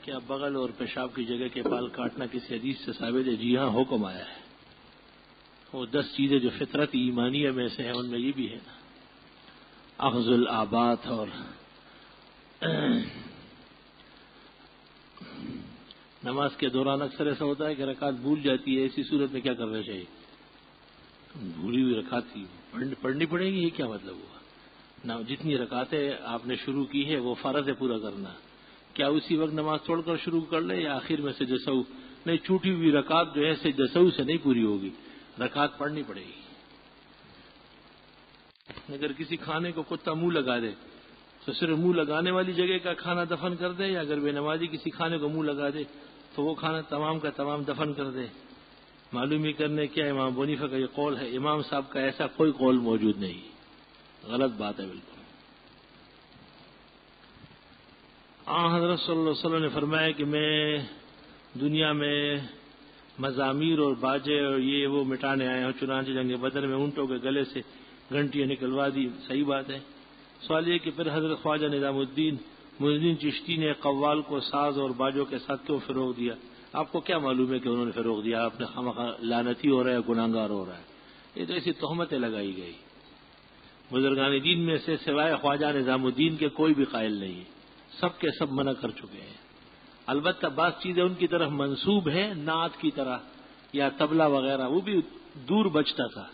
کیا بغل اور پیشاب کی جگہ کے بال کاٹنا کسی حدیث سے ثابت ہے؟ جی ہاں، حکم آیا ہے. وہ 10 چیزیں جو فطرت ایمانیہ میں سے ہیں ان میں یہ بھی ہے نا، اخذ الآبات. اور نماز کے دوران اکثر ایسا ہوتا ہے کہ رکعت بھول جاتی ہے، ایسی صورت میں کیا کرنا چاہیے؟ بھولی ہوئی رکعت تھی پڑھنی پڑے گی، یہ کیا مطلب ہوا؟ نہ جتنی رکعتیں آپ نے شروع کی ہے وہ فرض ہے پورا کرنا. کیا اسی وقت نماز چھوڑ کر شروع کر لے یا آخر میں سجدہ سہو؟ نہیں، چھوٹی ہوئی رکعت جو ہے سجدہ سہو سے نہیں پوری ہوگی، رکعت پڑھنی پڑے گی. اگر کسی کھانے کو کتا منہ لگا دے تو صرف منہ لگانے والی جگہ کا کھانا دفن کر دے، یا اگر بے نمازی کسی کھانے کو منہ لگا دے تو وہ کھانا تمام کا تمام دفن کر دے؟ معلوم ہی کرنے کیا امام ابو حنیفہ کا یہ قول ہے. امام صاحب کا ایسا کوئی قول موجود نہیں، غلط بات ہے بالکل. حضرت صلی اللہ علیہ وسلم نے فرمایا کہ میں دنیا میں مزامیر اور باجے اور یہ وہ مٹانے آیا ہوں، چنانچہ جنگ بدر میں اونٹوں کے گلے سے گھنٹیاں نکلوا دی. صحیح بات ہے. سوال یہ کہ پھر حضرت خواجہ نظام الدین معین الدین چشتی نے قوال کو ساز اور باجوں کے ساتھ کیوں فروغ دیا؟ آپ کو کیا معلوم ہے کہ انہوں نے فروغ دیا؟ آپ نے خامخواہ لعنتی ہو رہا ہے، گناہگار ہو رہا ہے. یہ تو ایسی تہمتیں لگائی گئی. بزرگان دین میں سے سوائے خواجہ نظام الدین کے کوئی بھی قائل نہیں، سب کے سب منع کر چکے ہیں. البتہ بعض چیزیں ان کی طرف منسوب ہیں، نعت کی طرح یا طبلہ وغیرہ، وہ بھی دور بچتا تھا.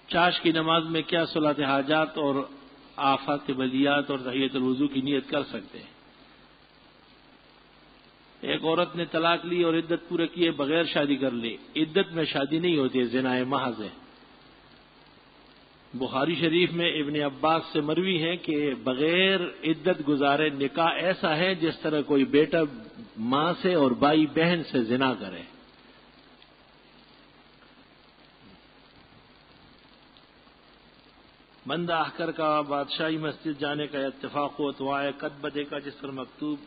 چاش کی نماز میں کیا صلاۃ حاجات اور آفات بلیات اور تحیۃ الوضو کی نیت کر سکتے ہیں؟ ایک عورت نے طلاق لی اور عدت پورے کیے بغیر شادی کر لی. عدت میں شادی نہیں ہوتی، زنا محض ہے. بخاری شریف میں ابن عباس سے مروی ہے کہ بغیر عدت گزارے نکاح ایسا ہے جس طرح کوئی بیٹا ماں سے اور بھائی بہن سے زنا کرے. بندہ احکر کا بادشاہی مسجد جانے کا اتفاق ہو تو آئے قد بدے کا جس پر مکتوب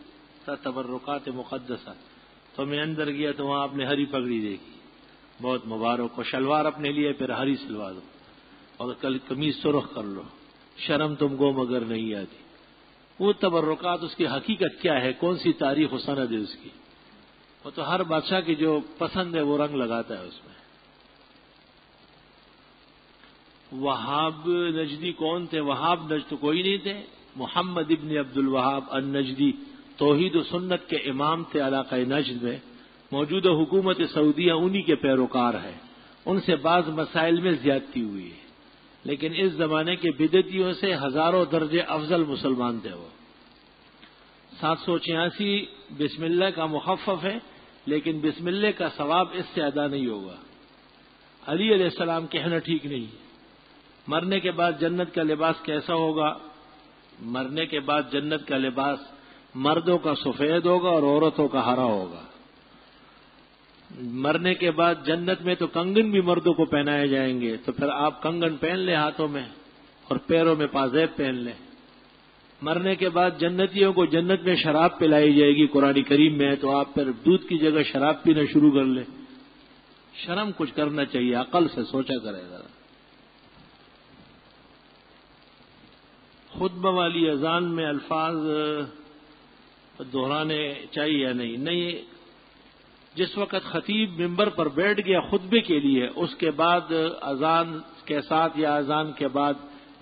تھا تبرکات مقدسہ، تو میں اندر گیا تو وہاں آپ نے ہری پگڑی دیکھی، بہت مبارک ہو. شلوار اپنے لیے پھر ہری سلوا دو اور کل قمیض سرخ کر لو، شرم تم کو مگر نہیں آتی. وہ تبرکات اس کی حقیقت کیا ہے؟ کون سی تاریخ و سند ہے اس کی؟ وہ تو ہر بادشاہ کی جو پسند ہے وہ رنگ لگاتا ہے اس میں. وہاب نجدی کون تھے؟ وہاب نجد تو کوئی نہیں تھے. محمد ابن عبد الوہاب النجدی توحید و سنت کے امام تھے علاقہ نجد میں. موجودہ حکومت سعودیہ انہی کے پیروکار ہے. ان سے بعض مسائل میں زیادتی ہوئی ہے، لیکن اس زمانے کے بدعتیوں سے ہزاروں درجے افضل مسلمان تھے. وہ 786 بسم اللہ کا مخفف ہے، لیکن بسم اللہ کا ثواب اس سے ادا نہیں ہوگا. علی علیہ السلام کہنا ٹھیک نہیں. مرنے کے بعد جنت کا لباس کیسا ہوگا؟ مرنے کے بعد جنت کا لباس مردوں کا سفید ہوگا اور عورتوں کا ہرا ہوگا. مرنے کے بعد جنت میں تو کنگن بھی مردوں کو پہنائے جائیں گے، تو پھر آپ کنگن پہن لیں ہاتھوں میں اور پیروں میں پازیب پہن لیں. مرنے کے بعد جنتیوں کو جنت میں شراب پلائی جائے گی، قرآن کریم میں ہے، تو آپ پھر دودھ کی جگہ شراب پینا شروع کر لیں. شرم کچھ کرنا چاہیے، عقل سے سوچا کرے گا. خطبہ والی اذان میں الفاظ دہرانے چاہیے یا نہیں؟ نہیں. جس وقت خطیب ممبر پر بیٹھ گیا خطبے کے لیے، اس کے بعد اذان کے ساتھ یا اذان کے بعد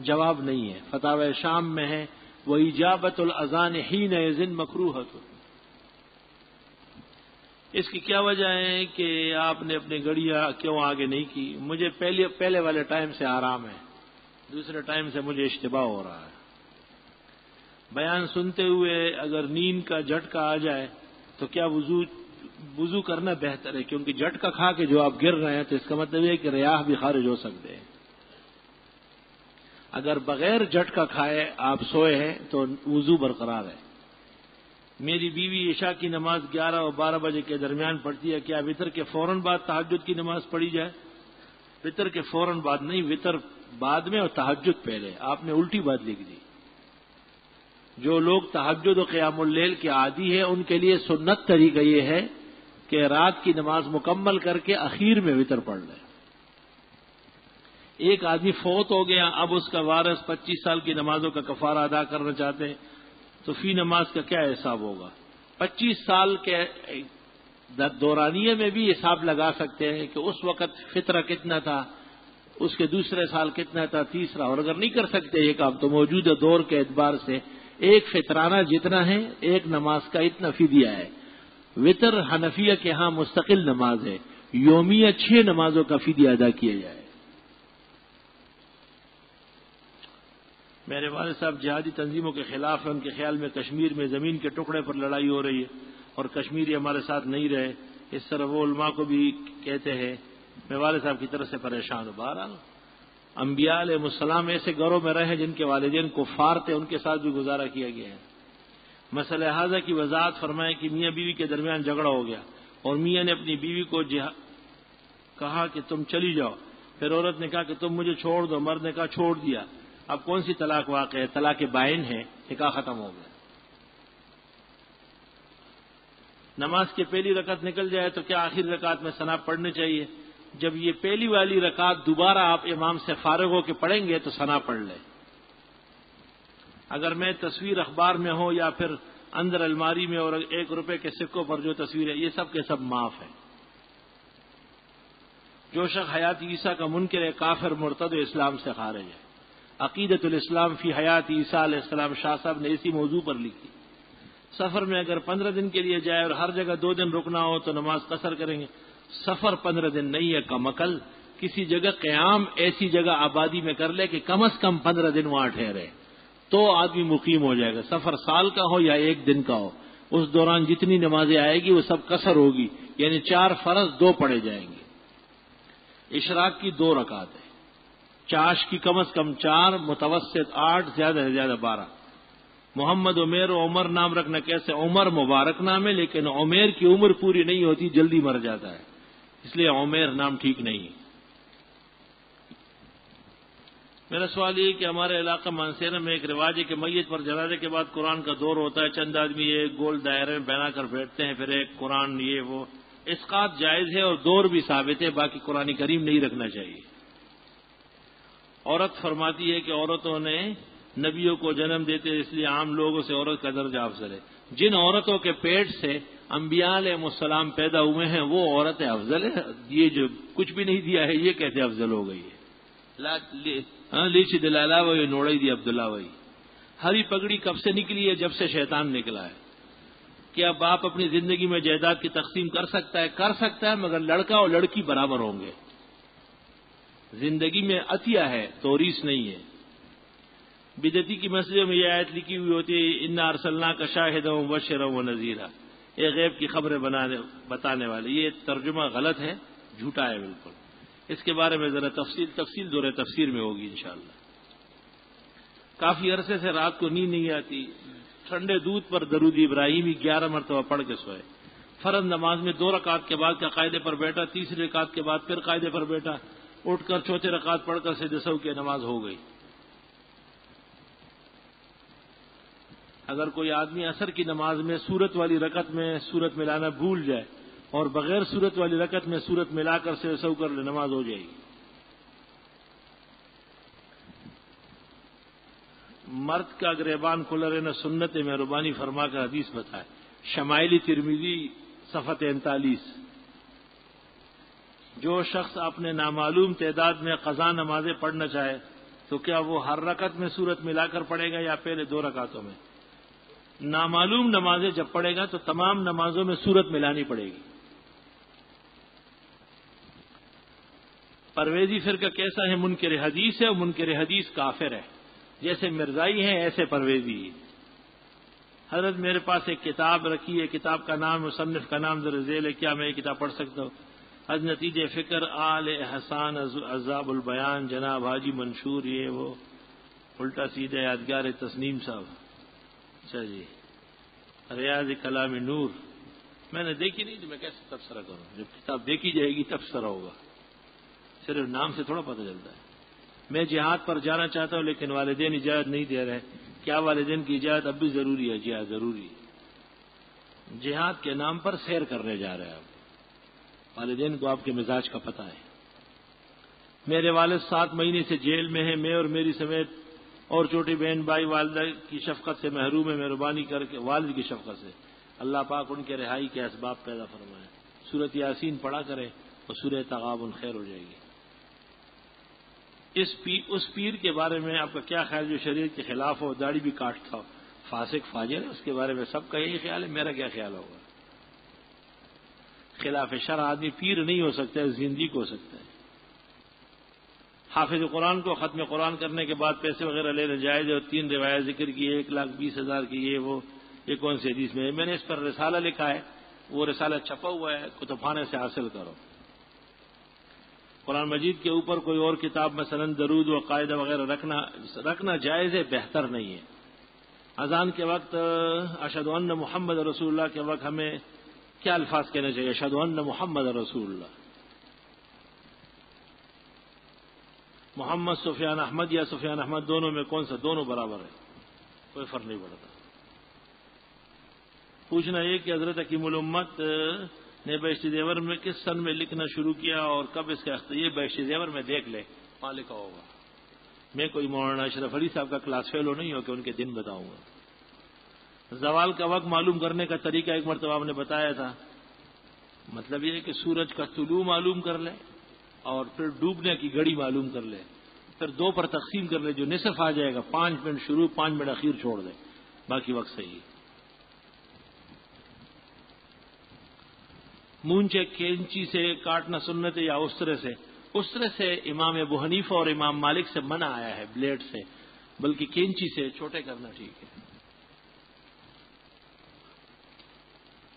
جواب نہیں ہے. فتاوی شام میں ہے وَإِجَابَةُ الْأَذَانِ حِينَئِذٍ مَكْرُوهَةٌ. اس کی کیا وجہ ہے کہ آپ نے اپنی گڑیاں کیوں آگے نہیں کی؟ مجھے پہلے والے ٹائم سے آرام ہے، دوسرے ٹائم سے مجھے اشتباہ ہو رہا ہے. بیان سنتے ہوئے اگر نیند کا جھٹکا آ جائے تو کیا وضو کرنا بہتر ہے؟ کیونکہ جھٹکا کھا کے جو آپ گر رہے ہیں تو اس کا مطلب یہ کہ ریاح بھی خارج ہو سکتے ہیں. اگر بغیر جھٹکا کھائے آپ سوئے ہیں تو وضو برقرار ہے. میری بیوی عشاء کی نماز 11 اور 12 بجے کے درمیان پڑھتی ہے، کیا وتر کے فوراً بعد تہجد کی نماز پڑھی جائے؟ وتر کے فوراً بعد نہیں، وتر بعد میں اور تہجد پہلے. آپ نے الٹی بات لکھ دی. جو لوگ تہجد و قیام اللیل کے عادی ہیں ان کے لیے سنت طریقہ یہ ہے کہ رات کی نماز مکمل کر کے اخیر میں وتر پڑھ لیں. ایک آدمی فوت ہو گیا، اب اس کا وارث 25 سال کی نمازوں کا کفارہ ادا کرنا چاہتے ہیں تو فی نماز کا کیا حساب ہوگا؟ 25 سال کے دورانیے میں بھی حساب لگا سکتے ہیں کہ اس وقت فطرہ کتنا تھا، اس کے دوسرے سال کتنا تھا، تیسرا، اور اگر نہیں کر سکتے یہ کام تو موجودہ دور کے اعتبار سے ایک فطرانہ جتنا ہے ایک نماز کا اتنا فدیہ ہے۔ وطر حنفیہ کے ہاں مستقل نماز ہے، یومیہ 6 نمازوں کا فدیہ ادا کیا جائے۔ میرے والد صاحب جہادی تنظیموں کے خلاف ہیں، ان کے خیال میں کشمیر میں زمین کے ٹکڑے پر لڑائی ہو رہی ہے اور کشمیری ہمارے ساتھ نہیں رہے، اس طرح وہ علماء کو بھی کہتے ہیں۔ میں والد صاحب کی طرف سے پریشان ہوں۔ بہرحال انبیاء علیہ السلام ایسے گھروں میں رہے جن کے والدین کفار تھے، ان کے ساتھ بھی گزارا کیا گیا ہے۔ مسئلہ حاضہ کی وضاحت فرمائیں کہ میاں بیوی کے درمیان جھگڑا ہو گیا اور میاں نے اپنی بیوی کو کہا کہ تم چلی جاؤ، پھر عورت نے کہا کہ تم مجھے چھوڑ دو، مرد نے کہا چھوڑ دیا، اب کون سی طلاق واقع ہے؟ طلاق بائن ہے، نکاح ختم ہو گیا۔ نماز کی پہلی رکعت نکل جائے تو کیا آخری رکعت میں ثنا پڑھنی چاہیے؟ جب یہ پہلی والی رکعت دوبارہ آپ امام سے فارغ ہو کے پڑھیں گے تو ثنا پڑھ لیں۔ اگر میں تصویر اخبار میں ہو یا پھر اندر الماری میں اور 1 روپے کے سکوں پر جو تصویر ہے، یہ سب کے سب معاف ہے۔ جو شخص حیات عیسیٰ کا منکر ہے، کافر، مرتد و اسلام سے خارج ہے۔ عقیدۃ الاسلام فی حیات عیسیٰ علیہ السلام شاہ صاحب نے اسی موضوع پر لکھی۔ سفر میں اگر 15 دن کے لیے جائے اور ہر جگہ 2 دن رکنا ہو تو نماز قصر کریں گے۔ سفر 15 دن نہیں ہے، کم عقل کسی جگہ قیام ایسی جگہ آبادی میں کر لے کہ کم از کم 15 دن وہاں ٹھہرے تو آدمی مقیم ہو جائے گا۔ سفر سال کا ہو یا 1 دن کا ہو، اس دوران جتنی نمازیں آئے گی وہ سب قصر ہوگی، یعنی 4 فرض 2 پڑھے جائیں گے۔ اشراق کی 2 رکعت ہے، چاش کی کم از کم 4، متوسط 8، زیادہ سے زیادہ 12۔ محمد عمیر و عمر نام رکھنا کیسے؟ عمر مبارک نام ہے لیکن عمیر کی عمر پوری نہیں ہوتی، جلدی مر جاتا ہے، اس لیے عمیر نام ٹھیک نہیں ہے۔ میرا سوال یہ کہ ہمارے علاقہ مانسیرا میں ایک رواج ہے کہ میت پر جنازے کے بعد قرآن کا دور ہوتا ہے، چند آدمی ایک گول دائرے میں بنا کر بیٹھتے ہیں، پھر ایک قرآن یہ وہ۔ اسقاط جائز ہے اور دور بھی ثابت ہے، باقی قرآن کریم نہیں رکھنا چاہیے۔ عورت فرماتی ہے کہ عورتوں نے نبیوں کو جنم دیتے، اس لیے عام لوگوں سے عورت کا درجہ افضل ہے۔ جن عورتوں کے پیٹ سے انبیاء علیہ السلام پیدا ہوئے ہیں وہ عورتیں افضل ہے، یہ جو کچھ بھی نہیں دیا ہے یہ کیسے افضل ہو گئی ہے؟ لیچی دلالا وہی نوڑی دی عبداللہ وہی۔ ہری پگڑی کب سے نکلی ہے؟ جب سے شیطان نکلا ہے۔ کیا باپ اپنی زندگی میں جائیداد کی تقسیم کر سکتا ہے؟ کر سکتا ہے، مگر لڑکا اور لڑکی برابر ہوں گے۔ زندگی میں عطیہ ہے، توریث نہیں ہے۔ بدعتی کی مسجد میں یہ آیت لکھی ہوئی ہوتی ہے، انا ارسلناک شاہدا ومبشرا ونذیرا، یہ غیب کی خبریں بتانے والے۔ یہ ترجمہ غلط ہے، جھوٹا ہے بالکل۔ اس کے بارے میں ذرا تفصیل دور تفسیر میں ہوگی انشاءاللہ۔ کافی عرصے سے رات کو نیند نہیں آتی، ٹھنڈے دودھ پر درود ابراہیمی 11 مرتبہ پڑھ کے سوئے۔ فرض نماز میں 2 رکعت کے بعد کا قاعدے پر بیٹھا، تیسری رکعت کے بعد پھر قاعدے پر بیٹھا، اٹھ کر چوتھی رکعت پڑھ کر سجدہ سہو کی نماز ہو گئی۔ اگر کوئی آدمی عصر کی نماز میں سورت والی رکعت میں سورت ملانا بھول جائے اور بغیر سورت والی رکعت میں سورت ملا کر سجدہ سہو کر لے، نماز ہو جائے گی۔ مرد کا گریبان کھلا رہنا سنت ہے، مہربانی فرما کر حدیث بتائے۔ شمائلی ترمذی صفحہ 43۔ جو شخص اپنے نامعلوم تعداد میں قضا نمازیں پڑھنا چاہے تو کیا وہ ہر رکعت میں سورت ملا کر پڑھے گا یا پہلے 2 رکعتوں میں؟ نامعلوم نمازیں جب پڑھے گا تو تمام نمازوں میں سورت ملانی پڑے گی۔ پرویزی فرقہ کیسا ہے؟ منکر حدیث ہے، اور منکر حدیث کافر ہے۔ جیسے مرزائی ہیں ایسے پرویزی۔ حضرت میرے پاس ایک کتاب رکھی ہے، کتاب کا نام، مصنف کا نام ذرا ذیل ہے، کیا میں یہ کتاب پڑھ سکتا ہوں؟ از نتیجہ فکر آل احسان عذاب البیان، جناب حاجی منشور، یہ وہ الٹا سیدھا یادگار تسنیم صاحب۔ اچھا جی، ریاض کلام نور میں نے دیکھی نہیں تو میں کیسے تبصرہ کروں؟ جب کتاب دیکھی جائے گی تبصرہ ہوگا، صرف نام سے تھوڑا پتہ چلتا ہے۔ میں جہاد پر جانا چاہتا ہوں لیکن والدین اجازت نہیں دے رہے، کیا والدین کی اجازت اب بھی ضروری ہے؟ جی ہاں ضروری ہے۔ جہاد کے نام پر سیر کرنے جا رہے ہیں آپ، والدین کو آپ کے مزاج کا پتہ ہے۔ میرے والد 7 مہینے سے جیل میں ہیں، میں اور میری سمیت اور چھوٹی بہن بھائی والدہ کی شفقت سے محروم ہے، مہربانی کر کے والد کی شفقت سے اللہ پاک ان کے رہائی کے اسباب پیدا فرمائے۔ سورۃ یاسین پڑھا کرے اور سورہ تغابن خیر ہو جائے گی۔ اس پیر کے بارے میں آپ کا کیا خیال جو شریعت کے خلاف ہو، داڑھی بھی کاٹتا ہو، فاسق فاجر ہے، اس کے بارے میں سب کا یہی خیال ہے، میرا کیا خیال ہوگا؟ خلاف شرع آدمی پیر نہیں ہو سکتا ہے، زندگی ہو سکتا ہے۔ حافظ قرآن کو ختم قرآن کرنے کے بعد پیسے وغیرہ لینا جائز ہے، اور 3 روایت ذکر کی، 1,20,000 کی، یہ کون سی حدیث میں ہے؟ میں نے اس پر رسالہ لکھا ہے، وہ رسالہ چھپا ہوا ہے، کتب خانے سے حاصل کرو۔ قرآن مجید کے اوپر کوئی اور کتاب مثلا درود و قاعدہ وغیرہ رکھنا جائز ہے، بہتر نہیں ہے۔ اذان کے وقت اشہد ان محمد رسول اللہ کے وقت ہمیں کیا الفاظ کہنے چاہیے؟ اشہد ان محمد رسول اللہ۔ محمد سفیان احمد یا سفیان احمد دونوں میں کون سا؟ دونوں برابر ہے، کوئی فرق نہیں پڑتا۔ پوچھنا یہ کہ حضرت حکیم الامت نے بہشتی زیور میں کس سن میں لکھنا شروع کیا اور کب اس کا یہ بہشتی زیور میں دیکھ لے وہاں لکھا ہوگا۔ میں کوئی مولانا اشرف علی صاحب کا کلاس فیلو نہیں ہو کہ ان کے دن بتاؤں گا۔ زوال کا وقت معلوم کرنے کا طریقہ ایک مرتبہ آپ نے بتایا تھا، مطلب یہ ہے کہ سورج کا طلوع معلوم کر لے اور پھر ڈوبنے کی گھڑی معلوم کر لے، پھر 2 پر تقسیم کر لے، جو نصف آ جائے گا 5 منٹ شروع 5 منٹ اخیر چھوڑ دے، باقی وقت صحیح ہے۔ مونچے کینچی سے کاٹنا سنت ہے یا استرے سے؟ استرے سے امام ابو حنیفہ اور امام مالک سے منع آیا ہے، بلیڈ سے، بلکہ کینچی سے چھوٹے کرنا ٹھیک ہے۔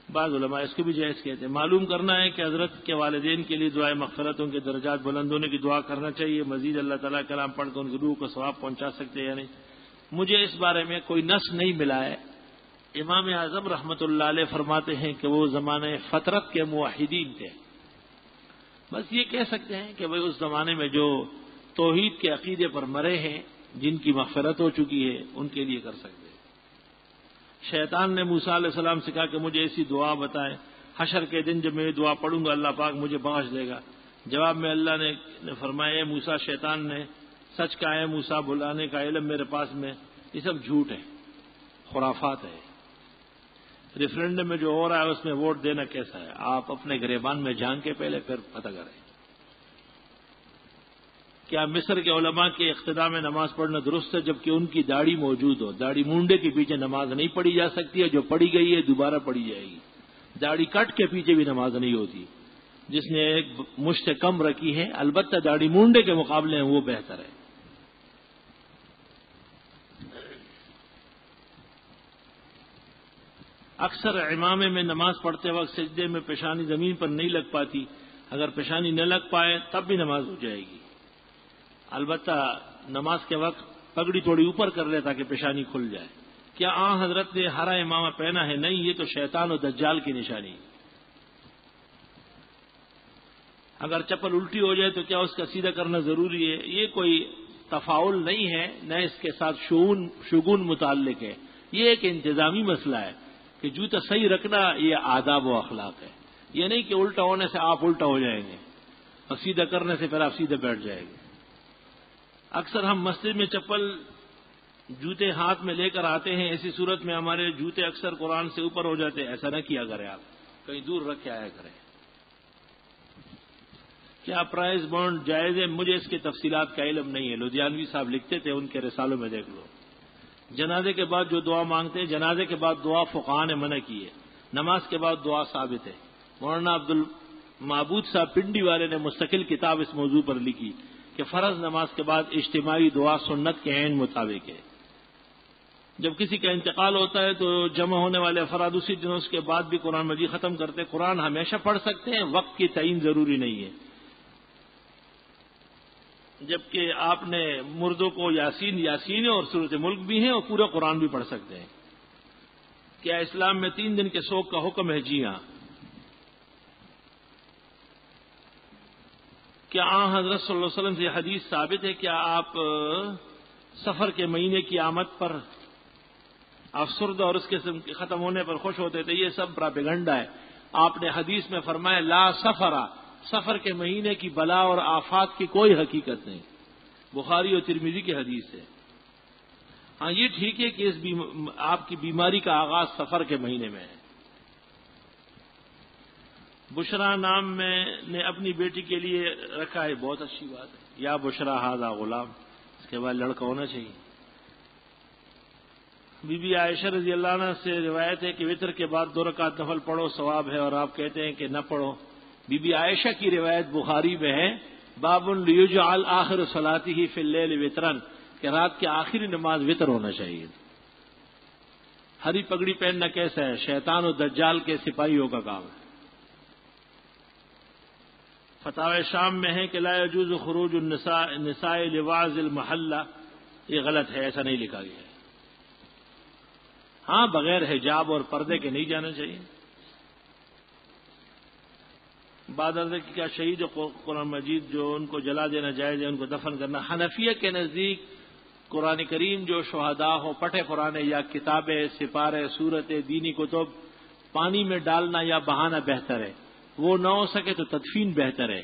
بعض علماء اس کو بھی جائز کہتے ہیں۔ معلوم کرنا ہے کہ حضرت کے والدین کے لیے دعائے مغفرت، ان کے درجات بلند ہونے کی دعا کرنا چاہیے، مزید اللہ تعالیٰ کلام پڑھ کر ان کی روح کو ثواب پہنچا سکتے ہیں یا نہیں؟ مجھے اس بارے میں کوئی نص نہیں ملا ہے۔ امام اعظم رحمۃ اللہ علیہ فرماتے ہیں کہ وہ زمانے فطرت کے موحدین تھے، بس یہ کہہ سکتے ہیں کہ اس زمانے میں جو توحید کے عقیدے پر مرے ہیں، جن کی مغفرت ہو چکی ہے، ان کے لیے کر سکتے ہیں۔ شیطان نے موسیٰ علیہ السلام سے کہا کہ مجھے ایسی دعا بتائیں، حشر کے دن جب میں یہ دعا پڑھوں گا اللہ پاک مجھے بخش دے گا۔ جواب میں اللہ نے فرمایا، اے موسیٰ، شیطان نے سچ کہا ہے، موسیٰ بلانے کا علم میرے پاس میں، یہ سب جھوٹ ہے، خرافات ہے۔ ریفرینڈم میں جو ہو رہا ہے اس میں ووٹ دینا کیسا ہے؟ آپ اپنے گریبان میں جھانک کے پہلے پھر پتہ کریں۔ کیا مصر کے علماء کے اقتداء میں نماز پڑھنا درست ہے جبکہ ان کی داڑھی موجود ہو؟ داڑھی مونڈے کے پیچھے نماز نہیں پڑھی جا سکتی ہے، جو پڑھی گئی ہے دوبارہ پڑھی جائے گی۔ داڑھی کٹ کے پیچھے بھی نماز نہیں ہوتی۔ جس نے ایک مشت کم رکھی ہے، البتہ داڑھی مونڈے کے مقابلے میں وہ بہتر ہے۔ اکثر امامے میں نماز پڑھتے وقت سجدے میں پیشانی زمین پر نہیں لگ پاتی، اگر پیشانی نہ لگ پائے تب بھی نماز ہو جائے گی۔ البتہ نماز کے وقت پگڑی تھوڑی اوپر کر لے تاکہ پیشانی کھل جائے۔ کیا حضرت نے ہرا امامہ پہنا ہے؟ نہیں، یہ تو شیطان و دجال کی نشانی۔ اگر چپل الٹی ہو جائے تو کیا اس کا سیدھا کرنا ضروری ہے؟ یہ کوئی تفاعل نہیں ہے، نہ اس کے ساتھ شگون متعلق ہے، یہ ایک انتظامی مسئلہ ہے کہ جوتا صحیح رکھنا یہ آداب و اخلاق ہے۔ یہ نہیں کہ الٹا ہونے سے آپ الٹا ہو جائیں گے اور سیدھا کرنے سے پھر آپ سیدھے بیٹھ جائیں گے۔ اکثر ہم مسجد میں چپل جوتے ہاتھ میں لے کر آتے ہیں، ایسی صورت میں ہمارے جوتے اکثر قرآن سے اوپر ہو جاتے ہیں، ایسا نہ کیا کریں، آپ کہیں دور رکھ کے آیا کریں۔ کیا پرائز بانڈ جائز ہے؟ مجھے اس کی تفصیلات کا علم نہیں ہے، لدھیانوی صاحب لکھتے تھے، ان کے رسالوں میں دیکھ لو۔ جنازے کے بعد جو دعا مانگتے ہیں، جنازے کے بعد دعا فقہاء نے منع کی ہے، نماز کے بعد دعا ثابت ہے۔ مولانا عبد المعبود صاحب پنڈی والے نے مستقل کتاب اس موضوع پر لکھی کہ فرض نماز کے بعد اجتماعی دعا سنت کے عین مطابق ہے۔ جب کسی کا انتقال ہوتا ہے تو جمع ہونے والے افراد اسی دن اس کے بعد بھی قرآن مجید ختم کرتے ہیں۔ قرآن ہمیشہ پڑھ سکتے ہیں، وقت کی تعین ضروری نہیں ہے، جبکہ آپ نے مردوں کو یاسین اور سورۃ ملک بھی ہیں اور پورا قرآن بھی پڑھ سکتے ہیں۔ کیا اسلام میں 3 دن کے سوگ کا حکم ہے؟ جی ہاں۔ کیا حضرت صلی اللہ علیہ وسلم سے حدیث ثابت ہے؟ کیا آپ سفر کے مہینے کی آمد پر افسردہ اور اس کے ختم ہونے پر خوش ہوتے تھے؟ یہ سب پراپیگنڈا ہے۔ آپ نے حدیث میں فرمایا لا سفرا، سفر کے مہینے کی بلا اور آفات کی کوئی حقیقت نہیں، بخاری اور ترمذی کی حدیث ہے۔ ہاں یہ ٹھیک ہے کہ آپ کی بیماری کا آغاز سفر کے مہینے میں ہے. بشرا نام میں نے اپنی بیٹی کے لیے رکھا ہے، بہت اچھی بات ہے. یا بشرا ھذا غلام، اس کے بعد لڑکا ہونا چاہیے. بی بی عائشہ رضی اللہ عنہ سے روایت ہے کہ وتر کے بعد 2 رکعت نفل پڑھو ثواب ہے، اور آپ کہتے ہیں کہ نہ پڑھو. بی بی عائشہ کی روایت بخاری میں ہے، باب لیجعل آخر صلاتہ فی اللیل وطرن، کہ رات کی آخری نماز وطر ہونا چاہیے. ہری پگڑی پہننا کیسا ہے؟ شیطان و دجال کے سپاہیوں کا کام ہے. فتاوی شام میں ہے کہ لا يجوز خروج النساء لوعظ المحلہ، یہ غلط ہے، ایسا نہیں لکھا گیا ہے. ہاں بغیر حجاب اور پردے کے نہیں جانا چاہیے. بعد ازیں کیا شہید قرآن مجید جو ان کو جلا دینا جائز ہے، ان کو دفن کرنا؟ حنفیہ کے نزدیک قرآن کریم جو شہداء ہو، پٹھے قرآن یا کتابیں، سپارے، سورتیں، دینی کتب پانی میں ڈالنا یا بہانا بہتر ہے. وہ نہ ہو سکے تو تدفین بہتر ہے.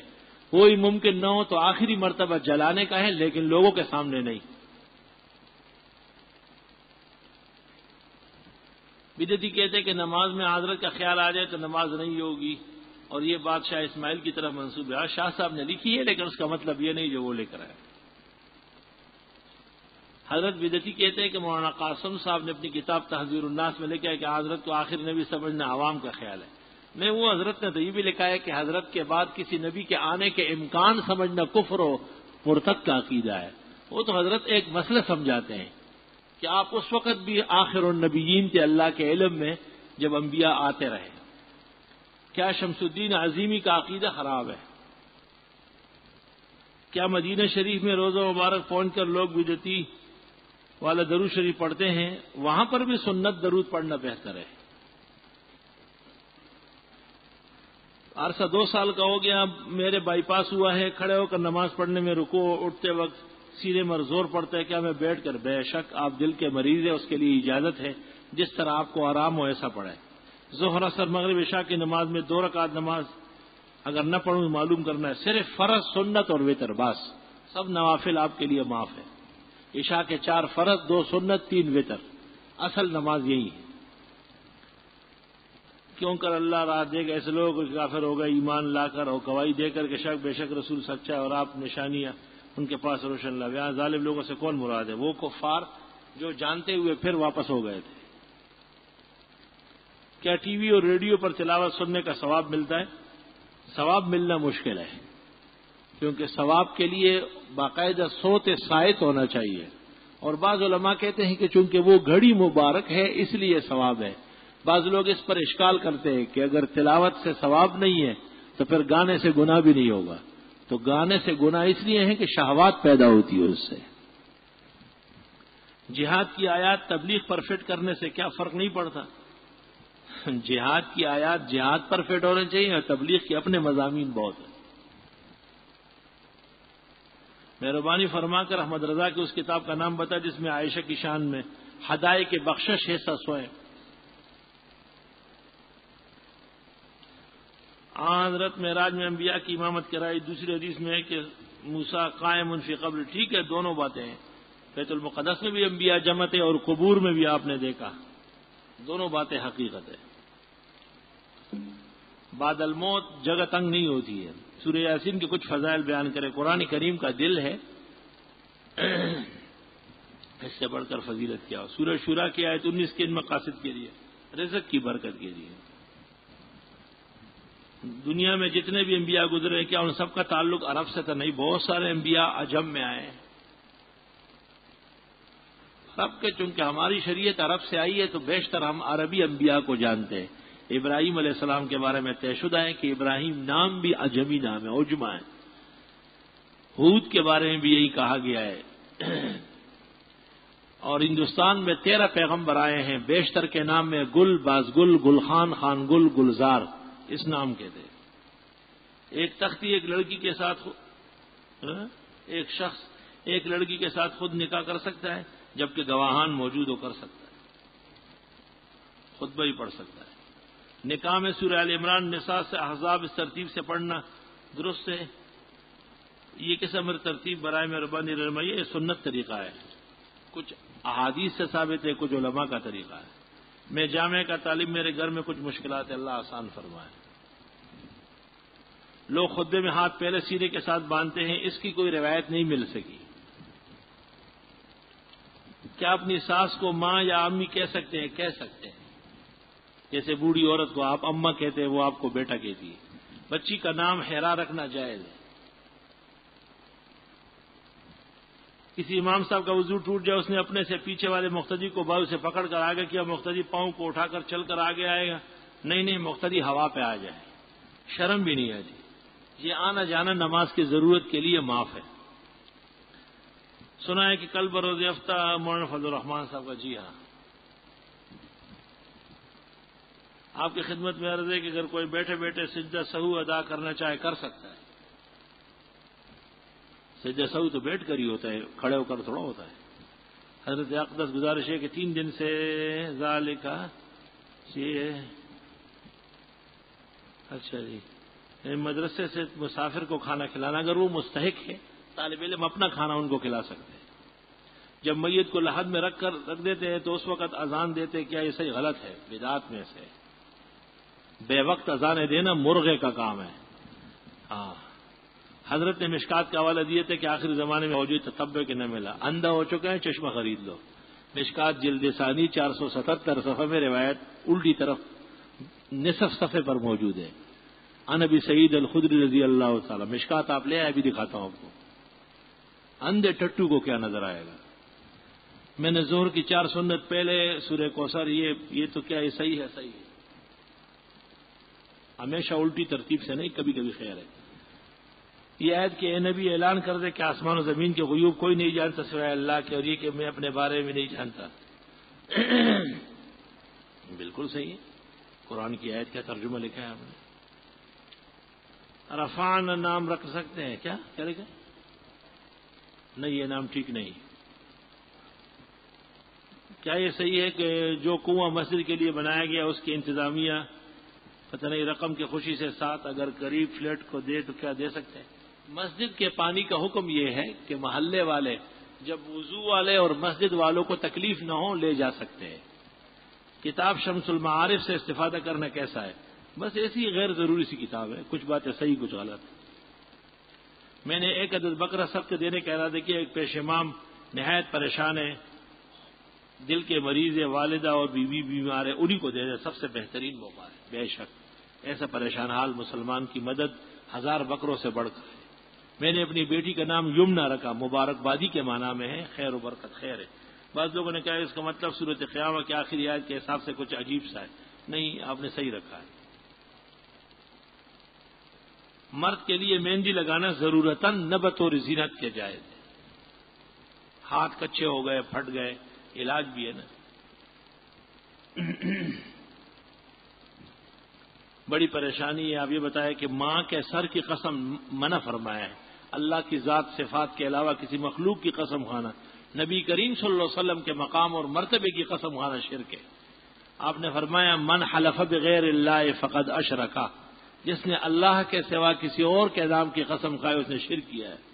وہی ممکن نہ ہو تو آخری مرتبہ جلانے کا ہے، لیکن لوگوں کے سامنے نہیں. بدعتی کہتے ہیں کہ نماز میں حضرت کا خیال آ جائے تو نماز نہیں ہوگی، اور یہ بات شاہ اسماعیل کی طرف منسوب ہے. شاہ صاحب نے لکھی ہے، لیکن اس کا مطلب یہ نہیں جو وہ لے کر آئے. حضرت بدعتی کہتے ہیں کہ مولانا قاسم صاحب نے اپنی کتاب تحذیر الناس میں لکھا ہے کہ حضرت کو آخر نبی سمجھنا عوام کا خیال ہے. میں وہ حضرت نے تو یہ بھی لکھا ہے کہ حضرت کے بعد کسی نبی کے آنے کے امکان سمجھنا کفر و مرتد کا عقیدہ ہے. وہ تو حضرت ایک مسئلہ سمجھاتے ہیں کہ آپ اس وقت بھی آخر النبیین تھے اللہ کے علم میں جب انبیاء آتے رہے. کیا شمس الدین عظیمی کا عقیدہ خراب ہے؟ کیا مدینہ شریف میں روزہ مبارک پہنچ کر لوگ بدعتی والا درود شریف پڑھتے ہیں؟ وہاں پر بھی سنت درود پڑھنا بہتر ہے. عرصہ 2 سال کا ہو گیا، میرے بائی پاس ہوا ہے، کھڑے ہو کر نماز پڑھنے میں رکوع اٹھتے وقت سینے میں زور پڑتا ہے، کیا میں بیٹھ کر؟ بے شک آپ دل کے مریض ہیں، اس کے لیے اجازت ہے، جس طرح آپ کو آرام ہو ایسا پڑھیں. ظہر اثر مغرب عشاء کی نماز میں 2 رکعت نماز اگر نہ پڑھوں معلوم کرنا ہے. صرف فرض، سنت اور وتر، بس. سب نوافل آپ کے لیے معاف ہے. عشاء کے 4 فرض، 2 سنت، 3 وتر، اصل نماز یہی ہے. کیوں کر اللہ رات دے گا ایسے لوگ کافر ہو گئے ایمان لا کر اور گواہی دے کر کہ شک بے شک رسول سچا ہے اور آپ نشانیاں ان کے پاس روشن لگے. یہاں ظالم لوگوں سے کون مراد ہے؟ وہ کفار جو جانتے ہوئے پھر واپس ہو گئے تھے. کیا ٹی وی اور ریڈیو پر تلاوت سننے کا ثواب ملتا ہے؟ ثواب ملنا مشکل ہے، کیونکہ ثواب کے لیے باقاعدہ صوت سائت ہونا چاہیے. اور بعض علماء کہتے ہیں کہ چونکہ وہ گھڑی مبارک ہے اس لیے ثواب ہے. بعض لوگ اس پر اشکال کرتے ہیں کہ اگر تلاوت سے ثواب نہیں ہے تو پھر گانے سے گناہ بھی نہیں ہوگا. تو گانے سے گناہ اس لیے ہیں کہ شہوات پیدا ہوتی ہے اس سے. جہاد کی آیات تبلیغ پر فٹ کرنے سے کیا فرق نہیں پڑتا؟ جہاد کی آیات جہاد پر فٹ ہونے چاہیے، اور تبلیغ کے اپنے مضامین بہت ہیں. مہربانی فرما کر احمد رضا کی اس کتاب کا نام بتا جس میں عائشہ کی شان میں ہدایے کے بخشش حصہ سوئے. حضرت معراج میں انبیاء کی امامت کرائی. دوسری حدیث میں ہے کہ موسیٰ قائم فی قبر. ٹھیک ہے، دونوں باتیں ہیں. بیت المقدس میں بھی انبیاء جمع تھے اور قبور میں بھی آپ نے دیکھا. دونوں باتیں حقیقت ہے. بعد الموت جگہ تنگ نہیں ہوتی ہے. سورہ یاسین کے کچھ فضائل بیان کرے. قرآن کریم کا دل ہے، اس سے بڑھ کر فضیلت کیا ہو. سورہ شورا کی آیت 19 کے ان مقاصد کے لیے، رزق کی برکت کے لیے. دنیا میں جتنے بھی انبیاء گزرے ہیں کیا ان سب کا تعلق عرب سے تو نہیں؟ بہت سارے انبیاء عجم میں آئے ہیں. سب کے چونکہ ہماری شریعت عرب سے آئی ہے تو بیشتر ہم عربی انبیاء کو جانتے ہیں. ابراہیم علیہ السلام کے بارے میں طے شدہ ہے کہ ابراہیم نام بھی عجمی نام ہے، عجمہ ہے. ہود کے بارے میں بھی یہی کہا گیا ہے. اور ہندوستان میں 13 پیغمبر آئے ہیں. بیشتر کے نام میں گل، باز گل، گلخان، خان گل، گلزار اس نام کے تھے. ایک تختی ایک لڑکی کے ساتھ ایک شخص ایک لڑکی کے ساتھ خود نکاح کر سکتا ہے، جبکہ گواہان موجود ہو کر سکتا ہے، خطبہ ہی پڑھ سکتا ہے. نکاح میں سورہ آل عمران، نساء سے احزاب اس ترتیب سے پڑھنا درست ہے. یہ قسم ترتیب برائے مہربانی رحمائیے، یہ سنت طریقہ ہے. کچھ احادیث سے ثابت ہے، کچھ علماء کا طریقہ ہے۔ میں جامعہ کا طالب، میرے گھر میں کچھ مشکلات ہے، اللہ آسان فرمائے۔ لوگ خطبے میں ہاتھ پہلے سینے کے ساتھ باندھتے ہیں، اس کی کوئی روایت نہیں مل سکی۔ کیا اپنی ساس کو ماں یا امی کہہ سکتے ہیں؟ کہہ سکتے ہیں۔ جیسے بوڑھی عورت کو آپ اماں کہتے ہیں، وہ آپ کو بیٹا کہتی ہے۔ بچی کا نام حیرا رکھنا جائز ہے۔ کسی امام صاحب کا وضو ٹوٹ جائے، اس نے اپنے سے پیچھے والے مقتدی کو بازو سے پکڑ کر آگے کیا، مقتدی پاؤں کو اٹھا کر چل کر آگے آئے گا؟ نہیں، مقتدی ہوا پہ آ جائے، شرم بھی نہیں آتی۔ یہ آنا جانا نماز کی ضرورت کے لیے معاف ہے۔ سنا ہے کہ کل بروز ہفتہ مولانا فضل الرحمان صاحب کا، جی ہاں، آپ کی خدمت میں عرض ہے کہ اگر کوئی بیٹھے بیٹھے سجدہ سہو ادا کرنا چاہے کر سکتا ہے۔ سجدہ سہو تو بیٹھ کر ہی ہوتا ہے، کھڑے ہو کر تھوڑا ہوتا ہے۔ حضرت اقدس گزارش ہے کہ 3 دن سے ذالکہ یہ اچھا جی، مدرسے سے مسافر کو کھانا کھلانا، اگر وہ مستحق ہے، طالب علم اپنا کھانا ان کو کھلا سکتے ہیں۔ جب میت کو لحد میں رکھ دیتے ہیں تو اس وقت اذان دیتے، کیا یہ صحیح؟ غلط ہے، بدعات میں سے۔ بے وقت اذانیں دینا مرغے کا کام ہے۔ ہاں، حضرت نے مشکات کا حوالہ دیے تھے کہ آخری زمانے میں موجود تتبع کے نہ ملا، اندھا ہو چکا ہے، چشمہ خرید لو۔ مشکات جلد ثانی 477 صفحے میں روایت الٹی طرف نصف صفحے پر موجود ہے۔ عن ابی سعید الخدری رضی اللہ تعالی، مشکات آپ لے آئے، بھی دکھاتا ہوں آپ کو۔ اندھے ٹٹو کو کیا نظر آئے گا؟ میں نے ظہر کی 4 سنت پہلے سورہ کوثر، یہ تو کیا یہ صحیح ہے؟ صحیح ہے، ہمیشہ الٹی ترتیب سے نہیں، کبھی کبھی خیر ہے۔ یہ عید کہ اے نبی اعلان کر دے کہ آسمان و زمین کے غیوب کوئی نہیں جانتا سوائے اللہ کے، اور یہ کہ میں اپنے بارے میں نہیں جانتا۔ بالکل صحیح ہے، قرآن کی آیت کا ترجمہ لکھا ہے آپ نے۔ عرفان نام رکھ سکتے ہیں کیا؟ کیا لکھا؟ نہیں، یہ نام ٹھیک نہیں۔ کیا یہ صحیح ہے کہ جو کنواں مسجد کے لیے بنایا گیا اس کی انتظامیہ پتہ نہیں رقم کی خوشی سے ساتھ اگر غریب فلیٹ کو دے تو کیا دے سکتے ہیں؟ مسجد کے پانی کا حکم یہ ہے کہ محلے والے جب وضو والے اور مسجد والوں کو تکلیف نہ ہو لے جا سکتے ہیں۔ کتاب شمس المعارف سے استفادہ کرنا کیسا ہے؟ بس ایسی غیر ضروری سی کتاب ہے، کچھ باتیں صحیح کچھ غلط۔ میں نے 1 عدد بکرا سب کے دینے کا ارادہ کیا، ایک پیش امام نہایت پریشان ہے، دل کے مریض ہے، والدہ اور بیوی بیمار ہے، انہی کو دے دے، سب سے بہترین موقع ہے۔ بے شک ایسا پریشان حال مسلمان کی مدد 1000 بکروں سے بڑھ کر ہے۔ میں نے اپنی بیٹی کا نام یمنا رکھا، مبارکبادی کے معنی میں ہے، خیر و برکت، خیر ہے۔ بعض لوگوں نے کہا اس کا مطلب صورت قیامہ کی آخری آیت کے حساب سے کچھ عجیب سا ہے۔ نہیں، آپ نے صحیح رکھا ہے۔ مرد کے لیے مہندی لگانا ضرورتاً نہ بطور زینت کے جائز ہے۔ ہاتھ کچے ہو گئے، پھٹ گئے، علاج بھی ہے نا۔ بڑی پریشانی ہے۔ آپ یہ بتائیں کہ ماں کے سر کی قسم منع فرمایا ہے، اللہ کی ذات صفات کے علاوہ کسی مخلوق کی قسم کھانا، نبی کریم صلی اللہ علیہ وسلم کے مقام اور مرتبے کی قسم کھانا شرک ہے۔ آپ نے فرمایا من حلف بغیر اللہ فقد اشرکا، جس نے اللہ کے سوا کسی اور کے نام کی قسم کھائی اس نے شرک کیا ہے۔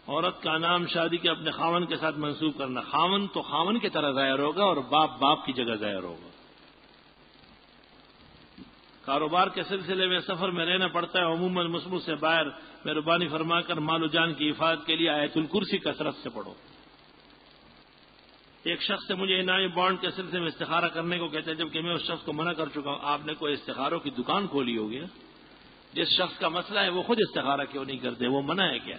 عورت کا نام شادی کے اپنے خاون کے ساتھ منسوب کرنا، خاون تو خاون کی طرح ظاہر ہوگا اور باپ باپ کی جگہ ظاہر ہوگا۔ کاروبار کے سلسلے میں سفر میں رہنا پڑتا ہے، عموماً مصمت سے باہر، مہربانی فرما کر مال و جان کی حفاظت کے لیے آیت الکرسی کثرت سے پڑھو۔ ایک شخص سے مجھے انعامی بانڈ کے سلسلے میں استخارہ کرنے کو کہتے ہیں، جبکہ میں اس شخص کو منع کر چکا ہوں۔ آپ نے کوئی استخاروں کی دکان کھولی ہوگی نا؟ جس شخص کا مسئلہ ہے وہ خود استخارہ کیوں نہیں کرتے؟ وہ منع ہے کیا؟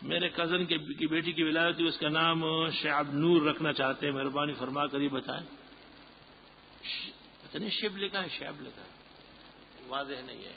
میرے کزن کی بیٹی کی ولادت ہوئی، اس کا نام شعب نور رکھنا چاہتے ہیں، مہربانی فرما کر یہ بتائیں۔ پتہ نہیں شب لکھا ہے شعب لکھا ہے، واضح نہیں ہے۔